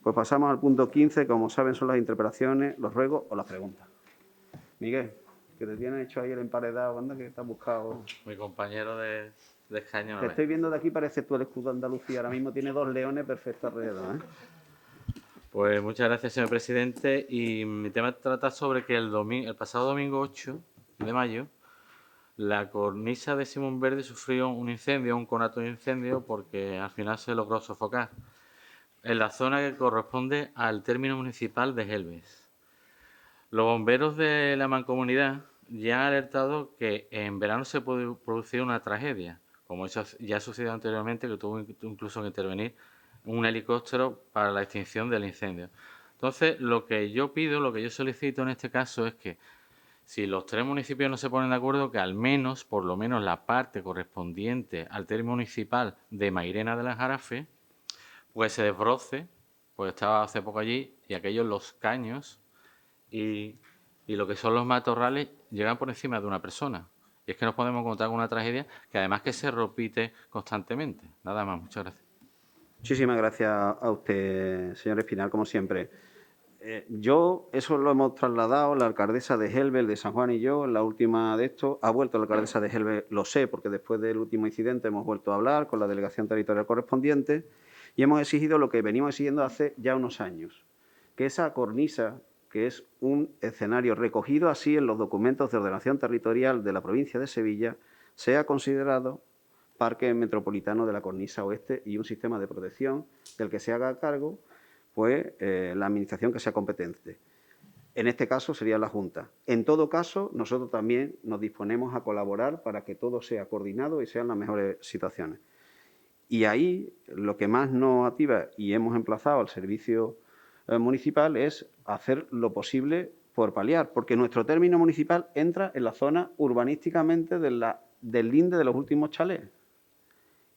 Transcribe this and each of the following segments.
Pues pasamos al punto 15, como saben son las interpelaciones, los ruegos o las preguntas. Miguel, que te tienes hecho ahí el emparedado, anda que te has buscado. Mi compañero de escaño. Te estoy viendo de aquí, parece tú el escudo de Andalucía. Ahora mismo tiene 2 leones perfectos alrededor, ¿eh? Pues muchas gracias, señor presidente. Y mi tema trata sobre que el pasado domingo 8 de mayo, la cornisa de Simón Verde sufrió un incendio, un conato de incendio, porque al final se logró sofocar en la zona que corresponde al término municipal de Gelbes. Los bomberos de la mancomunidad ya han alertado que en verano se puede producir una tragedia, como eso ya ha sucedido anteriormente, que tuvo incluso que intervenir un helicóptero para la extinción del incendio. Entonces, lo que yo pido, lo que yo solicito en este caso es que si los 3 municipios no se ponen de acuerdo, que al menos, por lo menos la parte correspondiente al término municipal de Mairena de la Jarafe, pues se desbroce, pues estaba hace poco allí, y aquellos los caños y lo que son los matorrales llegan por encima de una persona. Y es que nos podemos encontrar con una tragedia que además que se repite constantemente. Nada más, muchas gracias. Muchísimas gracias a usted, señor Espinal, como siempre. Yo, eso lo hemos trasladado, la alcaldesa de Gelbes, de San Juan y yo, en la última de esto, ha vuelto la alcaldesa de Gelbes, lo sé, porque después del último incidente hemos vuelto a hablar con la delegación territorial correspondiente y hemos exigido lo que venimos exigiendo hace ya unos años, que esa cornisa, que es un escenario recogido así en los documentos de ordenación territorial de la provincia de Sevilla, sea considerado Parque Metropolitano de la Cornisa Oeste y un sistema de protección del que se haga cargo pues la administración que sea competente. En este caso sería la Junta. En todo caso, nosotros también nos disponemos a colaborar para que todo sea coordinado y sean las mejores situaciones. Y ahí lo que más nos activa y hemos emplazado al servicio municipal es hacer lo posible por paliar, porque nuestro término municipal entra en la zona urbanísticamente del linde de los últimos chalés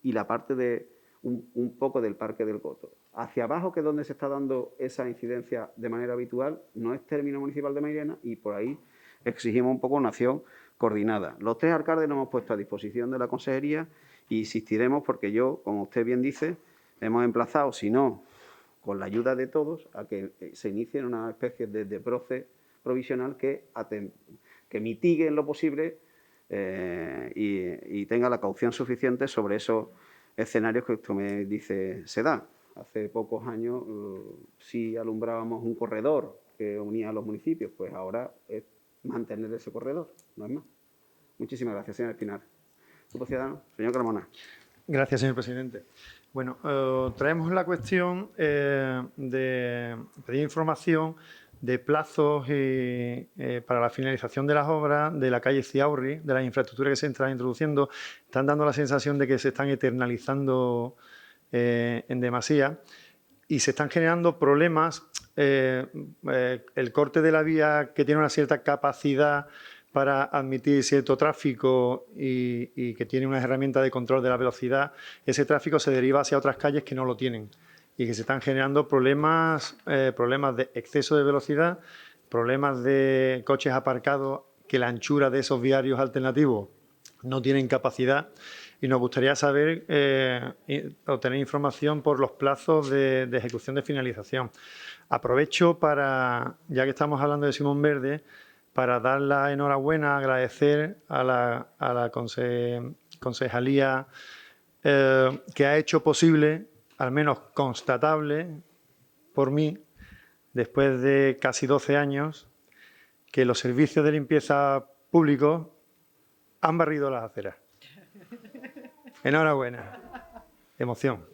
y la parte de un poco del Parque del Coto. Hacia abajo, que es donde se está dando esa incidencia de manera habitual, no es término municipal de Mairena y por ahí exigimos un poco una acción coordinada. Los 3 alcaldes nos hemos puesto a disposición de la consejería e insistiremos porque yo, como usted bien dice, hemos emplazado, si no, con la ayuda de todos, a que se inicie una especie de proceso provisional que mitigue en lo posible y tenga la caución suficiente sobre esos escenarios que usted me dice se dan. Hace pocos años sí alumbrábamos un corredor que unía a los municipios, pues ahora es mantener ese corredor, no es más. Muchísimas gracias, señor Espinal. Grupo Ciudadanos, señor Carmona. Gracias, señor presidente. Bueno, traemos la cuestión de pedir información de plazos para la finalización de las obras de la calle Ciaurri, de las infraestructuras que se están introduciendo. Están dando la sensación de que se están eternalizando en demasía y se están generando problemas. El corte de la vía, que tiene una cierta capacidad para admitir cierto tráfico y que tiene unas herramientas de control de la velocidad, ese tráfico se deriva hacia otras calles que no lo tienen y que se están generando problemas de exceso de velocidad, problemas de coches aparcados que la anchura de esos viarios alternativos no tienen capacidad, y nos gustaría saber, obtener información por los plazos de ejecución de finalización. Aprovecho para, ya que estamos hablando de Simón Verde, para dar la enhorabuena, agradecer a la concejalía que ha hecho posible, al menos constatable por mí, después de casi 12 años, que los servicios de limpieza públicos han barrido las aceras. Enhorabuena. Emoción.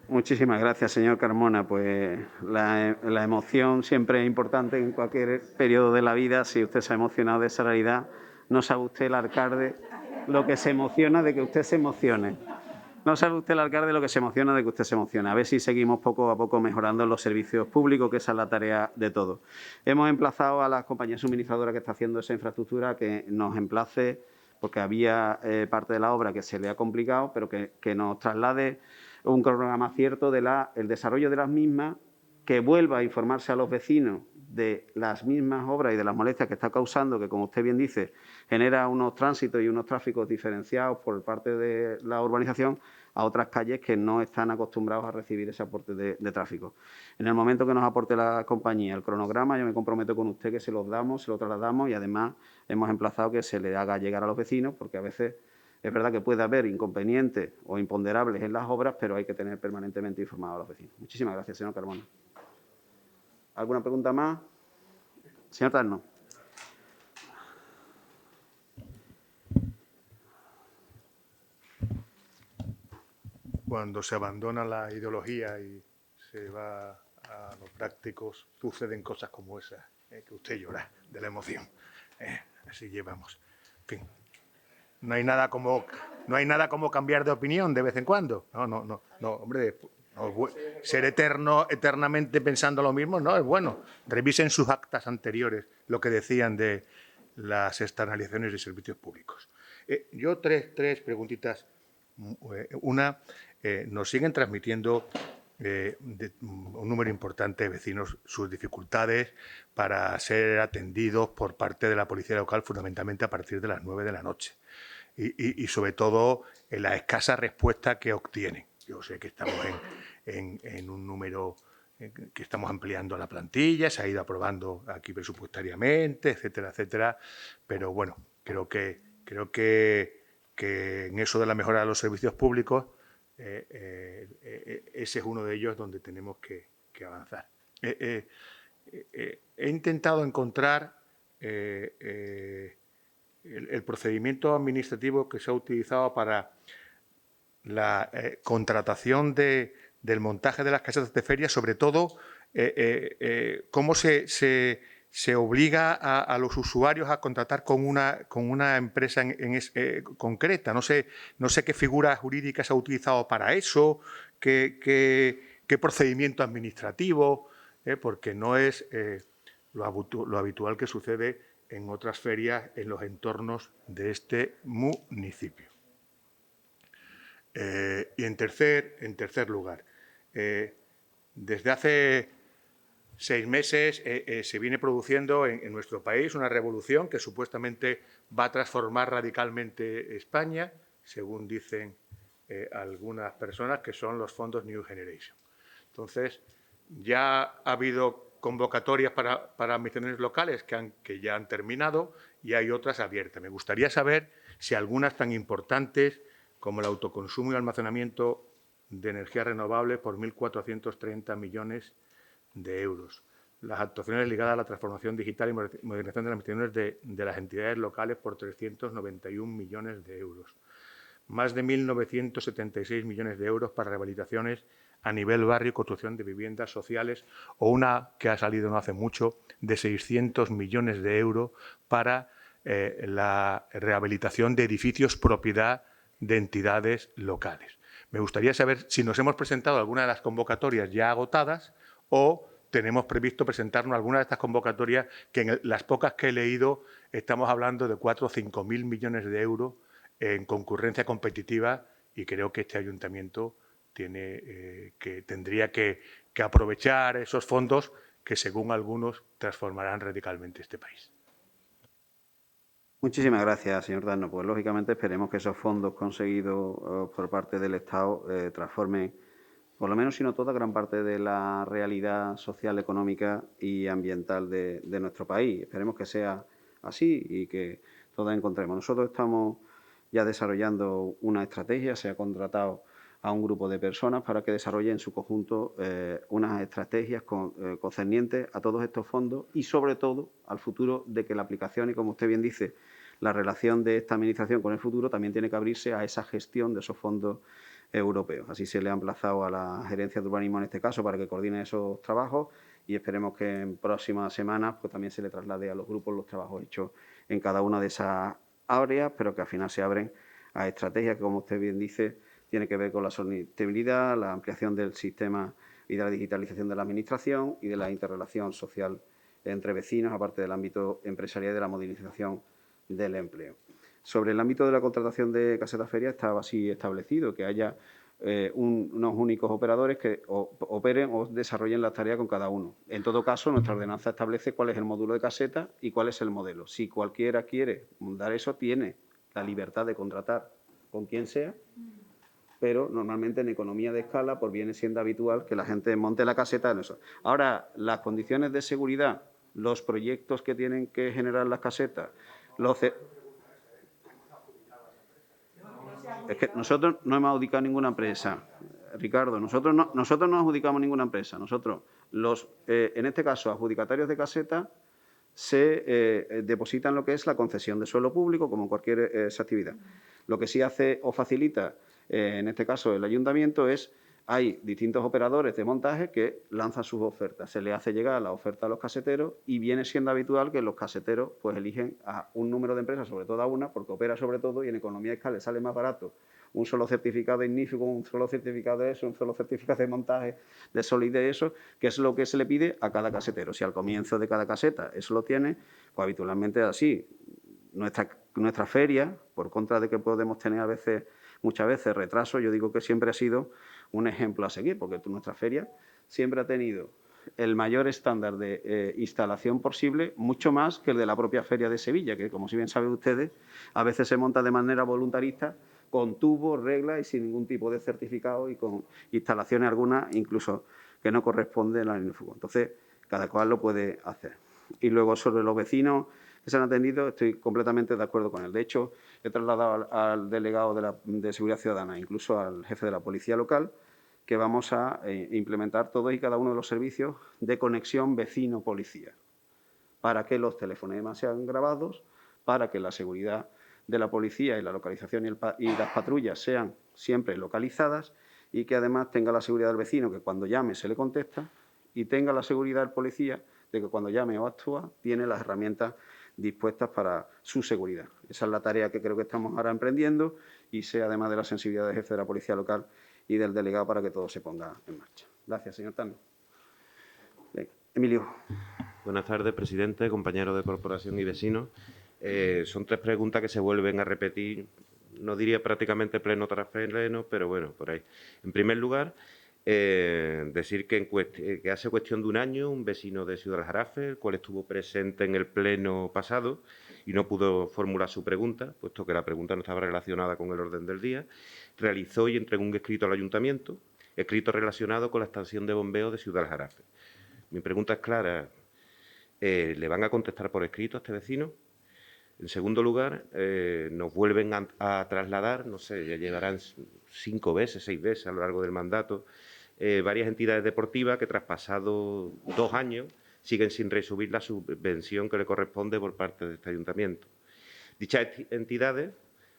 Muchísimas gracias, señor Carmona. Pues la emoción siempre es importante en cualquier periodo de la vida. Si usted se ha emocionado de esa realidad, no sabe usted, el alcalde, lo que se emociona de que usted se emocione. No sabe usted, el alcalde, lo que se emociona de que usted se emocione. A ver si seguimos poco a poco mejorando los servicios públicos, que esa es la tarea de todos. Hemos emplazado a la compañía suministradora que está haciendo esa infraestructura que nos emplace, porque había parte de la obra que se le ha complicado, pero que nos traslade un cronograma cierto del desarrollo de las mismas, que vuelva a informarse a los vecinos de las mismas obras y de las molestias que está causando, que, como usted bien dice, genera unos tránsitos y unos tráficos diferenciados por parte de la urbanización a otras calles que no están acostumbrados a recibir ese aporte de tráfico. En el momento que nos aporte la compañía el cronograma, yo me comprometo con usted que se los damos, se lo trasladamos y además hemos emplazado que se le haga llegar a los vecinos, porque a veces es verdad que puede haber inconvenientes o imponderables en las obras, pero hay que tener permanentemente informados a los vecinos. Muchísimas gracias, señor Carmona. ¿Alguna pregunta más? Señor Tarno. Cuando se abandona la ideología y se va a los prácticos, suceden cosas como esas, que usted llora de la emoción. Así llevamos. En fin, no hay nada como cambiar de opinión de vez en cuando. No, hombre, ser eternamente pensando lo mismo no es bueno. Revisen sus actas anteriores, lo que decían de las externalizaciones de servicios públicos. Yo tres preguntitas. Una, nos siguen transmitiendo un número importante de vecinos sus dificultades para ser atendidos por parte de la policía local, fundamentalmente a partir de las 9 de la noche. Y sobre todo, la escasa respuesta que obtienen. Yo sé que estamos en un número que estamos ampliando la plantilla, se ha ido aprobando aquí presupuestariamente, etcétera, etcétera, pero bueno, creo que en eso de la mejora de los servicios públicos, ese es uno de ellos donde tenemos que avanzar. He intentado encontrar el procedimiento administrativo que se ha utilizado para la contratación del montaje de las casetas de feria, sobre todo cómo se obliga a los usuarios a contratar con una empresa concreta. No sé qué figura jurídica se ha utilizado para eso, qué procedimiento administrativo, porque no es lo habitual que sucede en otras ferias en los entornos de este municipio. Y en tercer lugar, desde hace 6 meses se viene produciendo en nuestro país una revolución que supuestamente va a transformar radicalmente España, según dicen algunas personas, que son los fondos New Generation. Entonces, ya ha habido convocatorias para administraciones locales que ya han terminado y hay otras abiertas. Me gustaría saber si algunas tan importantes como el autoconsumo y almacenamiento de energía renovable por 1.430 millones de euros. Las actuaciones ligadas a la transformación digital y modernización de las administraciones de las entidades locales por 391 millones de euros. Más de 1.976 millones de euros para rehabilitaciones a nivel barrio y construcción de viviendas sociales, o una que ha salido no hace mucho, de 600 millones de euros para la rehabilitación de edificios propiedad de entidades locales. Me gustaría saber si nos hemos presentado alguna de las convocatorias ya agotadas o tenemos previsto presentarnos alguna de estas convocatorias que en las pocas que he leído estamos hablando de 4 o 5 mil millones de euros en concurrencia competitiva, y creo que este ayuntamiento tendría que aprovechar esos fondos que, según algunos, transformarán radicalmente este país. Muchísimas gracias, señor Darno. Pues, lógicamente, esperemos que esos fondos conseguidos por parte del Estado transformen, por lo menos, si no toda, gran parte de la realidad social, económica y ambiental de nuestro país. Esperemos que sea así y que todos encontremos. Nosotros estamos ya desarrollando una estrategia, se ha contratado a un grupo de personas para que desarrolle en su conjunto unas estrategias concernientes a todos estos fondos y, sobre todo, al futuro, de que la aplicación y, como usted bien dice, la relación de esta administración con el futuro también tiene que abrirse a esa gestión de esos fondos europeos. Así se le ha emplazado a la gerencia de urbanismo, en este caso, para que coordine esos trabajos, y esperemos que en próximas semanas pues también se le traslade a los grupos los trabajos hechos en cada una de esas áreas, pero que al final se abren a estrategias que, como usted bien dice, tiene que ver con la sostenibilidad, la ampliación del sistema y de la digitalización de la administración y de la interrelación social entre vecinos, aparte del ámbito empresarial y de la modernización del empleo. Sobre el ámbito de la contratación de casetas ferias, estaba así establecido, que haya unos únicos operadores que operen o desarrollen las tareas con cada uno. En todo caso, nuestra ordenanza establece cuál es el módulo de caseta y cuál es el modelo. Si cualquiera quiere dar eso, tiene la libertad de contratar con quien sea, pero normalmente en economía de escala pues viene siendo habitual que la gente monte la caseta en eso. Ahora, las condiciones de seguridad, los proyectos que tienen que generar las casetas, es que nosotros no hemos adjudicado ninguna empresa, Ricardo, nosotros no adjudicamos ninguna empresa. Nosotros, en este caso, adjudicatarios de caseta, se depositan lo que es la concesión de suelo público, como cualquier esa actividad. Lo que sí hace o facilita, en este caso el ayuntamiento, hay distintos operadores de montaje que lanzan sus ofertas. Se le hace llegar la oferta a los caseteros y viene siendo habitual que los caseteros pues eligen a un número de empresas, sobre todo a una, porque opera sobre todo y en economía de escala les sale más barato un solo certificado de ignífugo, un solo certificado de eso, un solo certificado de montaje, de solidez, eso, que es lo que se le pide a cada casetero. Si al comienzo de cada caseta eso lo tiene, pues habitualmente es así. Nuestra feria, por contra de que podemos tener muchas veces retraso, yo digo que siempre ha sido un ejemplo a seguir, porque nuestra feria siempre ha tenido el mayor estándar de instalación posible, mucho más que el de la propia feria de Sevilla, que como si bien saben ustedes, a veces se monta de manera voluntarista, con tubos, reglas y sin ningún tipo de certificado y con instalaciones algunas, incluso que no corresponden al INEFUGO. Entonces, cada cual lo puede hacer. Y luego, sobre los vecinos que se han atendido, estoy completamente de acuerdo con él. De hecho, he trasladado al delegado de Seguridad Ciudadana, incluso al jefe de la Policía Local, que vamos a implementar todos y cada uno de los servicios de conexión vecino-policía, para que los telefonemas sean grabados, para que la seguridad de la policía y la localización y las patrullas sean siempre localizadas y que además tenga la seguridad del vecino, que cuando llame se le contesta, y tenga la seguridad del policía de que cuando llame o actúa tiene las herramientas dispuestas para su seguridad. Esa es la tarea que creo que estamos ahora emprendiendo y sea además de la sensibilidad del jefe de la Policía Local y del delegado para que todo se ponga en marcha. Gracias, señor Tano. Emilio. Buenas tardes, presidente, compañeros de corporación y vecinos. Son tres preguntas que se vuelven a repetir, no diría prácticamente pleno tras pleno, pero bueno, por ahí. En primer lugar, decir que hace cuestión de un año un vecino de Ciudad del Jarafe, el cual estuvo presente en el pleno pasado y no pudo formular su pregunta, puesto que la pregunta no estaba relacionada con el orden del día, realizó y entregó un escrito al ayuntamiento, escrito relacionado con la estación de bombeo de Ciudad del Jarafe. Mi pregunta es clara, ¿le van a contestar por escrito a este vecino? En segundo lugar, nos vuelven a trasladar, no sé, ya llevarán 5 veces, 6 veces a lo largo del mandato, varias entidades deportivas que tras pasados 2 años siguen sin recibir la subvención que le corresponde por parte de este ayuntamiento. Dichas entidades,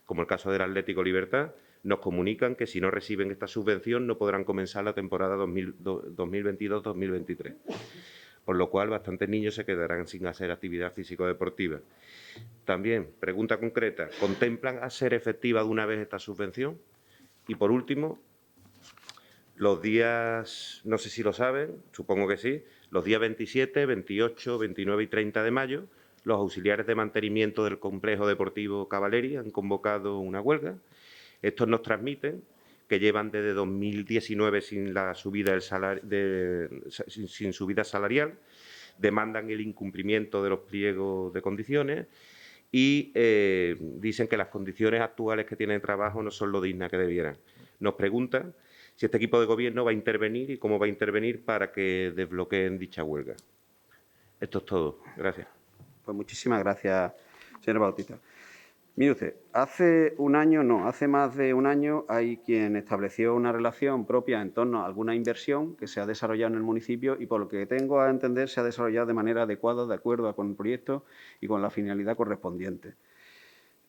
como el caso del Atlético Libertad, nos comunican que si no reciben esta subvención no podrán comenzar la temporada 2022-2023. Por lo cual, bastantes niños se quedarán sin hacer actividad físico-deportiva. También, pregunta concreta, ¿contemplan hacer efectiva de una vez esta subvención? Y, por último, los días, no sé si lo saben, supongo que sí, los días 27, 28, 29 y 30 de mayo, los auxiliares de mantenimiento del complejo deportivo Cavaleri han convocado una huelga. Estos nos transmiten que llevan desde 2019 sin la subida sin subida salarial, demandan el incumplimiento de los pliegos de condiciones y dicen que las condiciones actuales que tienen de trabajo no son lo dignas que debieran. Nos preguntan si este equipo de gobierno va a intervenir y cómo va a intervenir para que desbloqueen dicha huelga. Esto es todo. Gracias. Pues muchísimas gracias, señor Bautista. Mire usted, hace más de un año hay quien estableció una relación propia en torno a alguna inversión que se ha desarrollado en el municipio y por lo que tengo a entender se ha desarrollado de manera adecuada, de acuerdo con el proyecto y con la finalidad correspondiente.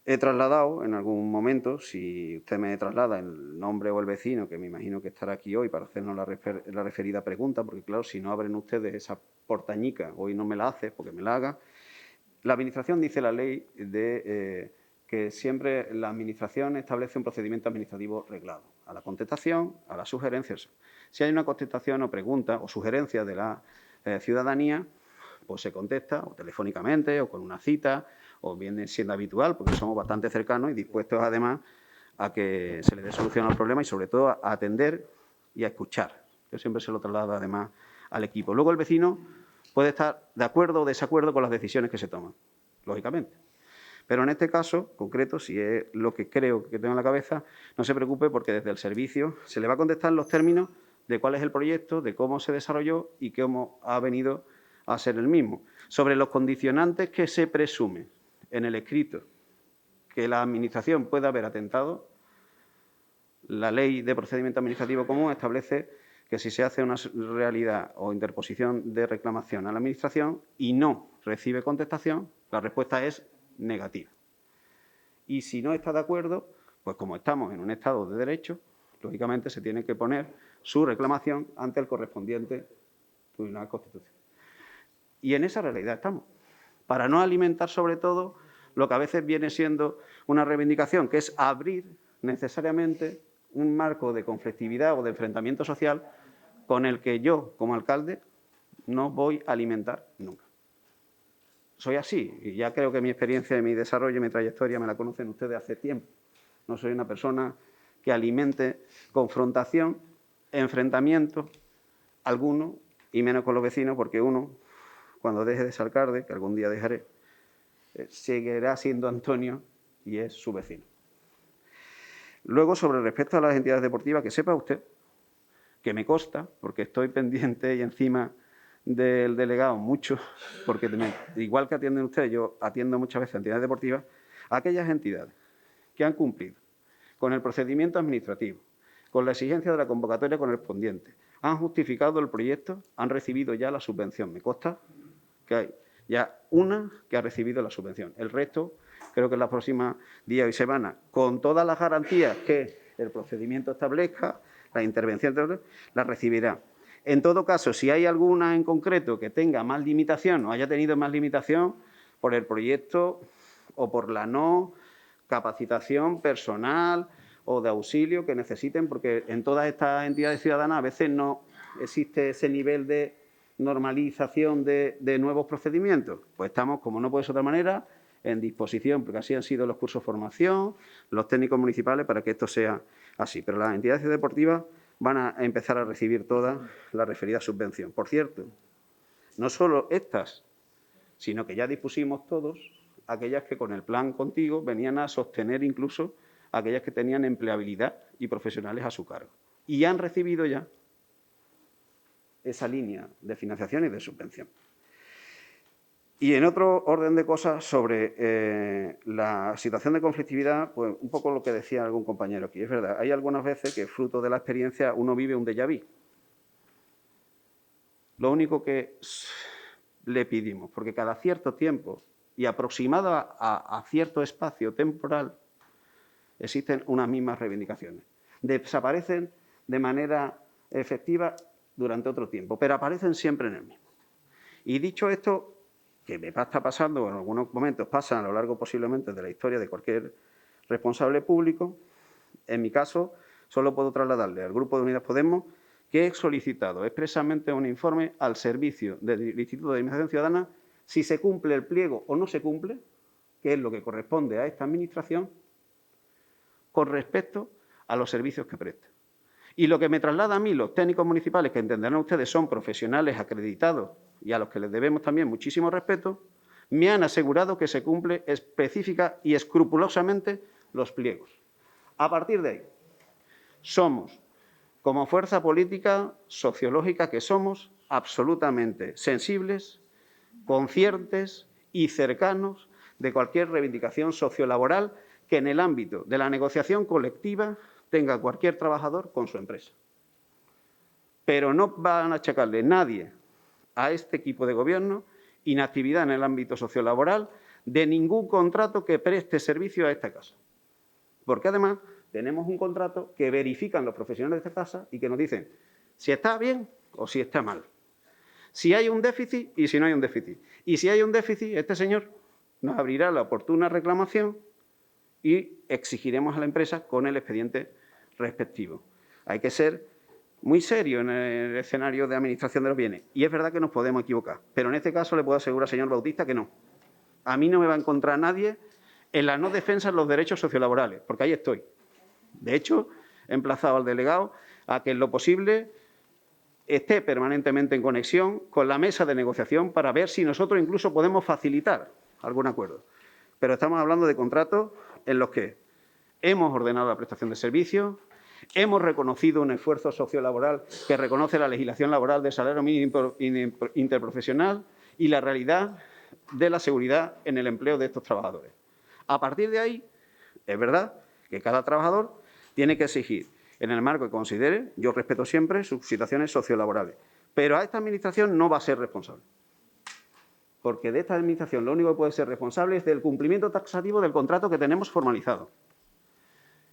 He trasladado en algún momento, si usted me traslada el nombre o el vecino, que me imagino que estará aquí hoy para hacernos la referida pregunta, porque claro, si no abren ustedes esa portañica, hoy no me la hace, porque me la haga. La Administración dice la ley que siempre la Administración establece un procedimiento administrativo reglado, a la contestación, a las sugerencias. Si hay una contestación o pregunta o sugerencia de la ciudadanía, pues se contesta o telefónicamente o con una cita o viene siendo habitual porque somos bastante cercanos y dispuestos además a que se le dé solución al problema y, sobre todo, a atender y a escuchar. Yo siempre se lo traslado, además, al equipo. Luego el vecino puede estar de acuerdo o desacuerdo con las decisiones que se toman, lógicamente. Pero en este caso concreto, si es lo que creo que tengo en la cabeza, no se preocupe porque desde el servicio se le va a contestar los términos de cuál es el proyecto, de cómo se desarrolló y cómo ha venido a ser el mismo. Sobre los condicionantes que se presume en el escrito que la Administración pueda haber atentado, la Ley de Procedimiento Administrativo Común establece que si se hace una realidad o interposición de reclamación a la Administración y no recibe contestación, la respuesta es negativa. Y si no está de acuerdo, pues como estamos en un Estado de Derecho, lógicamente se tiene que poner su reclamación ante el correspondiente Tribunal Constitucional. Y en esa realidad estamos, para no alimentar sobre todo lo que a veces viene siendo una reivindicación, que es abrir necesariamente un marco de conflictividad o de enfrentamiento social con el que yo, como alcalde, no voy a alimentar nunca. Soy así, y ya creo que mi experiencia, mi desarrollo y mi trayectoria me la conocen ustedes hace tiempo. No soy una persona que alimente confrontación, enfrentamiento alguno, y menos con los vecinos, porque uno, cuando deje de ser alcalde, que algún día dejaré, seguirá siendo Antonio y es su vecino. Luego, sobre respecto a las entidades deportivas, que sepa usted que me consta, porque estoy pendiente y encima del delegado mucho, porque igual que atienden ustedes, yo atiendo muchas veces a entidades deportivas, aquellas entidades que han cumplido con el procedimiento administrativo, con la exigencia de la convocatoria correspondiente, han justificado el proyecto, han recibido ya la subvención. Me consta que hay ya una que ha recibido la subvención. El resto, creo que en las próximas días y semanas, con todas las garantías que el procedimiento establezca, la intervención la recibirá. En todo caso, si hay alguna en concreto que tenga más limitación o haya tenido más limitación por el proyecto o por la no capacitación personal o de auxilio que necesiten, porque en todas estas entidades ciudadanas a veces no existe ese nivel de normalización de nuevos procedimientos. Pues estamos, como no puede ser de otra manera, en disposición, porque así han sido los cursos de formación, los técnicos municipales, para que esto sea así. Pero las entidades deportivas van a empezar a recibir toda la referida subvención. Por cierto, no solo estas, sino que ya dispusimos todos aquellas que con el plan Contigo venían a sostener incluso aquellas que tenían empleabilidad y profesionales a su cargo. Y han recibido ya esa línea de financiación y de subvención. Y en otro orden de cosas, sobre la situación de conflictividad, pues un poco lo que decía algún compañero aquí. Es verdad, hay algunas veces que, fruto de la experiencia, uno vive un déjà vu. Lo único que le pedimos, porque cada cierto tiempo y aproximado a cierto espacio temporal, existen unas mismas reivindicaciones. Desaparecen de manera efectiva durante otro tiempo, pero aparecen siempre en el mismo. Y dicho esto, que me está pasando, o en algunos momentos pasan a lo largo posiblemente de la historia de cualquier responsable público, en mi caso solo puedo trasladarle al Grupo de Unidas Podemos que he solicitado expresamente un informe al servicio del Instituto de Administración Ciudadana si se cumple el pliego o no se cumple, que es lo que corresponde a esta Administración, con respecto a los servicios que presta. Y lo que me traslada a mí los técnicos municipales, que entenderán ustedes son profesionales acreditados y a los que les debemos también muchísimo respeto, me han asegurado que se cumple específica y escrupulosamente los pliegos. A partir de ahí, somos, como fuerza política sociológica que somos, absolutamente sensibles, conscientes y cercanos de cualquier reivindicación sociolaboral que en el ámbito de la negociación colectiva tenga cualquier trabajador con su empresa. Pero no van a achacarle nadie a este equipo de gobierno inactividad en el ámbito sociolaboral de ningún contrato que preste servicio a esta casa. Porque además tenemos un contrato que verifican los profesionales de esta casa y que nos dicen si está bien o si está mal. Si hay un déficit y si no hay un déficit. Y si hay un déficit, este señor nos abrirá la oportuna reclamación y exigiremos a la empresa con el expediente respectivo. Hay que ser muy serio en el escenario de administración de los bienes. Y es verdad que nos podemos equivocar, pero en este caso le puedo asegurar al señor Bautista que no. A mí no me va a encontrar nadie en la no defensa de los derechos sociolaborales, porque ahí estoy. De hecho, he emplazado al delegado a que en lo posible esté permanentemente en conexión con la mesa de negociación para ver si nosotros incluso podemos facilitar algún acuerdo. Pero estamos hablando de contratos en los que hemos ordenado la prestación de servicios, hemos reconocido un esfuerzo sociolaboral que reconoce la legislación laboral de salario mínimo interprofesional y la realidad de la seguridad en el empleo de estos trabajadores. A partir de ahí, es verdad que cada trabajador tiene que exigir, en el marco que considere, yo respeto siempre sus situaciones sociolaborales, pero a esta Administración no va a ser responsable. Porque de esta Administración lo único que puede ser responsable es del cumplimiento taxativo del contrato que tenemos formalizado.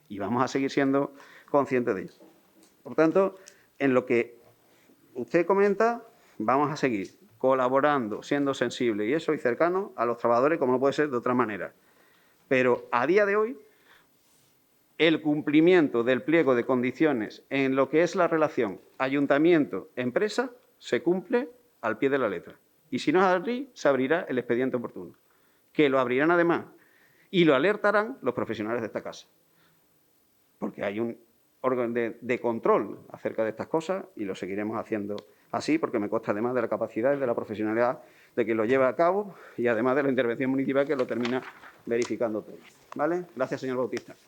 Y vamos a seguir siendo conscientes de ello. Por tanto, en lo que usted comenta, vamos a seguir colaborando, siendo sensibles y eso y cercanos a los trabajadores, como no puede ser de otra manera. Pero a día de hoy, el cumplimiento del pliego de condiciones en lo que es la relación ayuntamiento-empresa se cumple al pie de la letra. Y si no es así, se abrirá el expediente oportuno, que lo abrirán además y lo alertarán los profesionales de esta casa. Porque hay un órgano de control acerca de estas cosas y lo seguiremos haciendo así, porque me consta además de la capacidad y de la profesionalidad de quien lo lleva a cabo y además de la intervención municipal que lo termina verificando todo. ¿Vale? Gracias, señor Bautista.